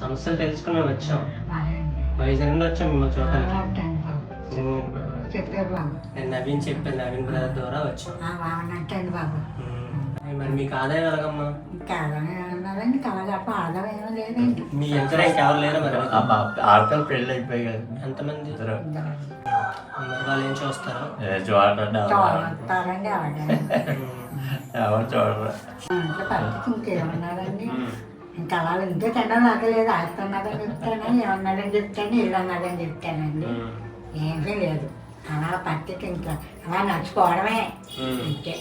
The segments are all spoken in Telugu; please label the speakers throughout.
Speaker 1: సమస్యలు తెలుసుకుని వచ్చాం. వైజాగ్ నుండి వచ్చాం మిమ్మల్ని చూడటానికి.
Speaker 2: చెప్పారు బాబు.
Speaker 1: నేను నవీన్ చెప్పాను, నవీన్ బ్రదర్ ద్వారా వచ్చాం.
Speaker 2: బాగున్నట్టండి బాబు.
Speaker 1: మరి మీకు ఆదాయం ఎలాగమ్మా?
Speaker 2: కాదని అన్నారండి, కాదప్ప ఆదాయం ఏమో లేదండి.
Speaker 1: మీ ఎంత ఇంకెవరు లేరా మరి?
Speaker 3: ఆడపిల్ల పెళ్ళి అయిపోయి కదా.
Speaker 1: ఎంతమంది? మరి వాళ్ళు ఏం చూస్తారు?
Speaker 3: చూడండి
Speaker 2: చూస్తారండి ఆవిడ.
Speaker 3: ఎవరు చూడరు.
Speaker 2: ఇంట్లో పరిస్థితి ఇంకేమన్నారండి, ఇంకా అలా ఇంట్లో తినడం నాకు లేదు. ఆడుతున్నాడని చెప్తాను, ఏమన్నాడని చెప్తాను, ఇల్లు అన్నాడని చెప్తానండి. ఏమీ లేదు, అలా పద్ధతి ఇంకా అలా నడుచుకోవడమే అంతే.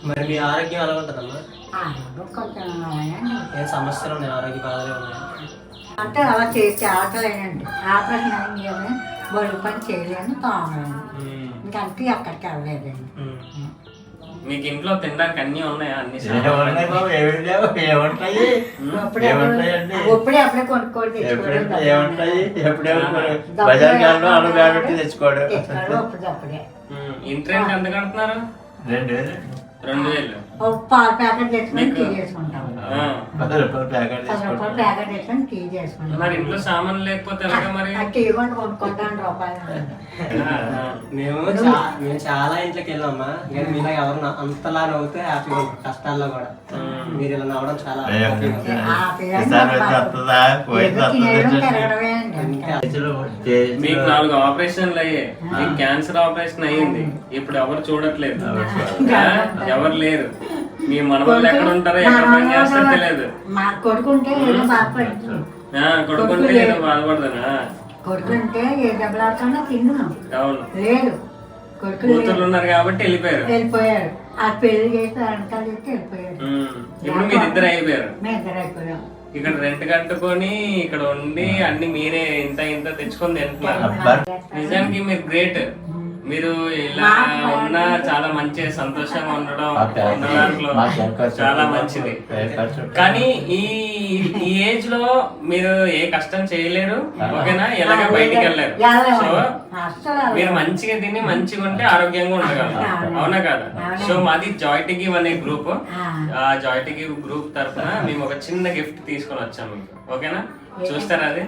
Speaker 1: మరి మీ ఆరోగ్యం ఎలా ఉంటుందమ్మా?
Speaker 2: ఆరోగ్యం కొంచెం అలాగే.
Speaker 1: ఏం సమస్యలు ఉన్నాయి? ఆరోగ్య బాధలు ఉన్నాయి
Speaker 2: అంటే అలా చేసి ఆటలేనండి. ఆపరేషన్ అయింది, బరువు పని చేయలేను, తోమలేను. ఇంకంటే అక్కడికి వెళ్ళలేదండి.
Speaker 4: మీకు ఇంట్లో తినడానికి అన్ని ఉన్నాయా? అన్ని
Speaker 2: ఇప్పుడే అప్పుడే కొనుక్కోవాలి,
Speaker 3: తెచ్చుకోవడం.
Speaker 2: అప్పుడే
Speaker 4: ఇంటి రెంట్ ఎంత కడుతున్నారు?
Speaker 3: 2000.
Speaker 4: 2000.
Speaker 2: పాలు ప్యాకెట్ తెచ్చుకొని టీ చేసుకుంటాం.
Speaker 3: 10 రూపాయలు ప్యాకెట్
Speaker 2: 10 రూపాయలు ప్యాకెట్ తెచ్చుకొని టీ చేసుకుంటాం.
Speaker 4: మరి ఇంట్లో సామాన్లు లేకపోతే ఎలాగా మరి?
Speaker 2: టీ కొని కొనుక్కుంటాను రూపాయలు.
Speaker 1: మేము చాలా ఇంట్లోకి వెళ్ళామా, కానీ మీలా ఎవరు అంతలా నవ్వుతే హ్యాపీగా ఉంటారు కష్టాల్లో కూడా. మీరు ఇలా నవ్వడం చాలా
Speaker 4: మీకు 4 ఆపరేషన్లు అయ్యాయి. మీకు క్యాన్సర్ ఆపరేషన్ అయ్యింది, ఇప్పుడు ఎవరు చూడట్లేదు, ఎవరు లేరు. మీ మనవాళ్ళు ఎక్కడ ఉంటారో ఎక్కడ పని చేస్తారో తెలియదు.
Speaker 2: మా కొడుకుంటే ఏదో బాధపడుతుంది.
Speaker 4: కొడుకుంటే ఏదో బాధపడదనా?
Speaker 2: కొడుకుంటే ఏ దెబ్బలాడుతున్నా తిన్నాం.
Speaker 4: అవును,
Speaker 2: లేదు కొడుకు
Speaker 4: కూతుర్లు ఉన్నారు కాబట్టి
Speaker 2: వెళ్ళిపోయారు. ఆ పెళ్లి చేసి వెనకాల చేస్తే వెళ్ళిపోయారు.
Speaker 4: ఇప్పుడు మీరిద్దరు అయిపోయారు.
Speaker 2: మేము ఇద్దరు అయిపోయాం.
Speaker 4: ఇక్కడ రెంట్ కట్టుకొని ఇక్కడ ఉండి అన్ని మీరే ఇంత ఇంత తెచ్చుకొని తింటున్నారు. నిజానికి మీరు గ్రేట్. మీరు ఇలా ఉన్నా చాలా మంచి సంతోషంగా ఉండడం దాంట్లో చాలా మంచిది. కానీ ఈ ఏజ్ లో మీరు ఏ కష్టం చేయలేరు, ఓకేనా? ఎలాగ బయటికి వెళ్ళారు. సో మీరు మంచిగా తిని మంచిగా ఉంటే ఆరోగ్యంగా ఉండగలరు, అవునా కదా? సో మాది జాయ్ టు గివ్ అనే గ్రూప్. ఆ జాయ్ టు గివ్ గ్రూప్ తరఫున మేము ఒక చిన్న గిఫ్ట్ తీసుకొని వచ్చాము మీకు, ఓకేనా? చూస్తారా అది?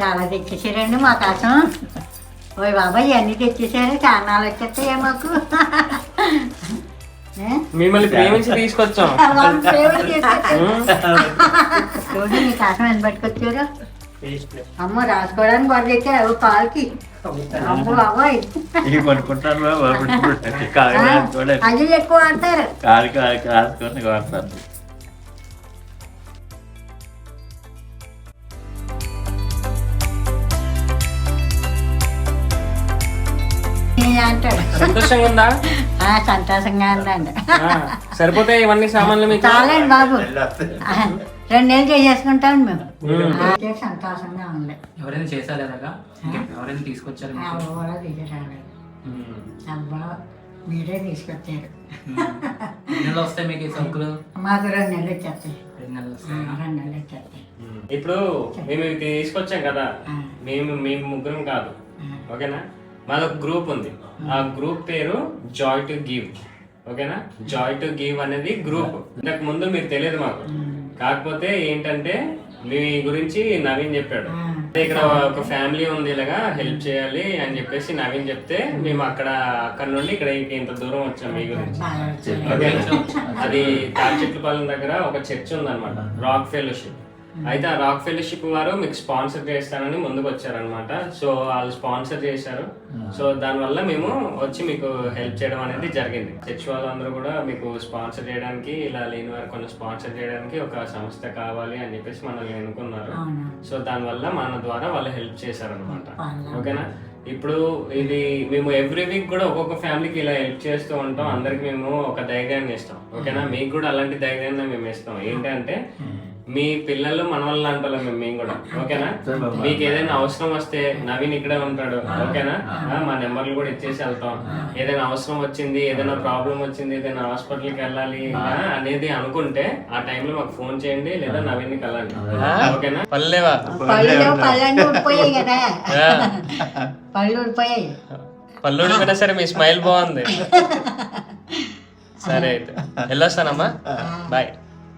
Speaker 2: చాలా తెచ్చేసారండి మా కోసం. ఓయ్ బాబాయ్ అన్ని తెచ్చేసారు, కారణాలు వచ్చేస్తాయా మాకు?
Speaker 4: మిమ్మల్ని ప్రేమించి తీసుకొచ్చాం.
Speaker 2: చూడండి మీ కోసం ఎంత పట్టుకొచ్చారు. అమ్మ రాసుకోవడానికి బాగా తెచ్చారు పాలకి. అమ్మ బాబాయ్ అది ఎక్కువ వాడతారు. అంటాడు.
Speaker 4: సంతోషంగా ఉందా?
Speaker 2: సంతోషంగా ఉందండి.
Speaker 4: సరిపోతే ఇవన్నీ సామాన్లు మీకు?
Speaker 2: చాలండి బాబు, 2 నెలలు చేసేసుకుంటాను మేము. సంతోషంగా ఉంది.
Speaker 5: ఎవరైనా చేశారు అలాగా? ఎవరైనా తీసుకొచ్చారు?
Speaker 2: కూడా తీసుకురాలేదు. అబ్బా మీరే తీసుకొచ్చారు.
Speaker 5: నెలలు వస్తాయి మీకు ఈ సరుకులు?
Speaker 2: మాకు 2 నెలలు వచ్చేస్తాయి.
Speaker 5: 2 నెలలు
Speaker 2: వస్తాయి. 2 నెలలు వచ్చేస్తాయి.
Speaker 4: ఇప్పుడు మేము ఇవి తీసుకొచ్చాం కదా, మేము ముగ్గురం కాదు, ఓకేనా? మాదొక గ్రూప్ ఉంది. ఆ గ్రూప్ పేరు జాయ్ టు గివ్, ఓకేనా? జాయ్ టు గివ్ అనేది గ్రూప్. ఇంతకు ముందు మీరు తెలియదు మాకు, కాకపోతే ఏంటంటే మీ గురించి నవీన్ చెప్పాడు. ఇక్కడ ఒక ఫ్యామిలీ ఉంది, ఇలాగా హెల్ప్ చేయాలి అని చెప్పేసి నవీన్ చెప్తే మేము అక్కడ నుండి ఇక్కడ ఇంత దూరం వచ్చాం మీ గురించి, ఓకేనా? అది తాడిచెట్లపాలెం దగ్గర ఒక చర్చ్ ఉంది అనమాట, రాక్ ఫెలోషిప్. అయితే ఆ రాక్ ఫెలోషిప్ వారు మీకు స్పాన్సర్ చేస్తానని ముందుకు వచ్చారనమాట. సో వాళ్ళు స్పాన్సర్ చేశారు. సో దానివల్ల మేము వచ్చి మీకు హెల్ప్ చేయడం అనేది జరిగింది. చర్చ్ వాళ్ళందరూ కూడా మీకు స్పాన్సర్ చేయడానికి, ఇలా లేని వారు కొన్ని స్పాన్సర్ చేయడానికి ఒక సంస్థ కావాలి అని చెప్పేసి మనల్ని అనుకున్నారు. సో దానివల్ల మన ద్వారా వాళ్ళు హెల్ప్ చేశారనమాట, ఓకేనా? ఇప్పుడు ఇది మేము ఎవ్రీ వీక్ కూడా ఒక్కొక్క ఫ్యామిలీకి ఇలా హెల్ప్ చేస్తూ ఉంటాం. అందరికి మేము ఒక ధైర్యాన్ని ఇస్తాం, ఓకేనా? మీకు కూడా అలాంటి ధైర్యాన్ని మేము ఇస్తాం. ఏంటంటే మీ పిల్లలు మనవళ్ళు అంటారు మేము కూడా, ఓకేనా? మీకు ఏదైనా అవసరం వస్తే నవీన్ ఇక్కడే ఉంటాడు, ఓకేనా? మా నెంబర్లు కూడా ఇచ్చేసి వెళ్తాం. ఏదైనా అవసరం వచ్చింది, ఏదైనా ప్రాబ్లం వచ్చింది, ఏదైనా హాస్పిటల్కి వెళ్ళాలి అనేది అనుకుంటే ఆ టైంలో మాకు ఫోన్ చేయండి, లేదా నవీన్ని కలండి, ఓకేనా? పల్లెవా
Speaker 2: పళ్ళన్నీ ఊడిపోయాయి కదా, పళ్ళు ఊడిపోయాయి.
Speaker 4: పళ్ళు ఊడిపోయినా సరే మీ స్మైల్ బాగుంది. సరే అయితే వెళ్ళొస్తానమ్మా, బాయ్.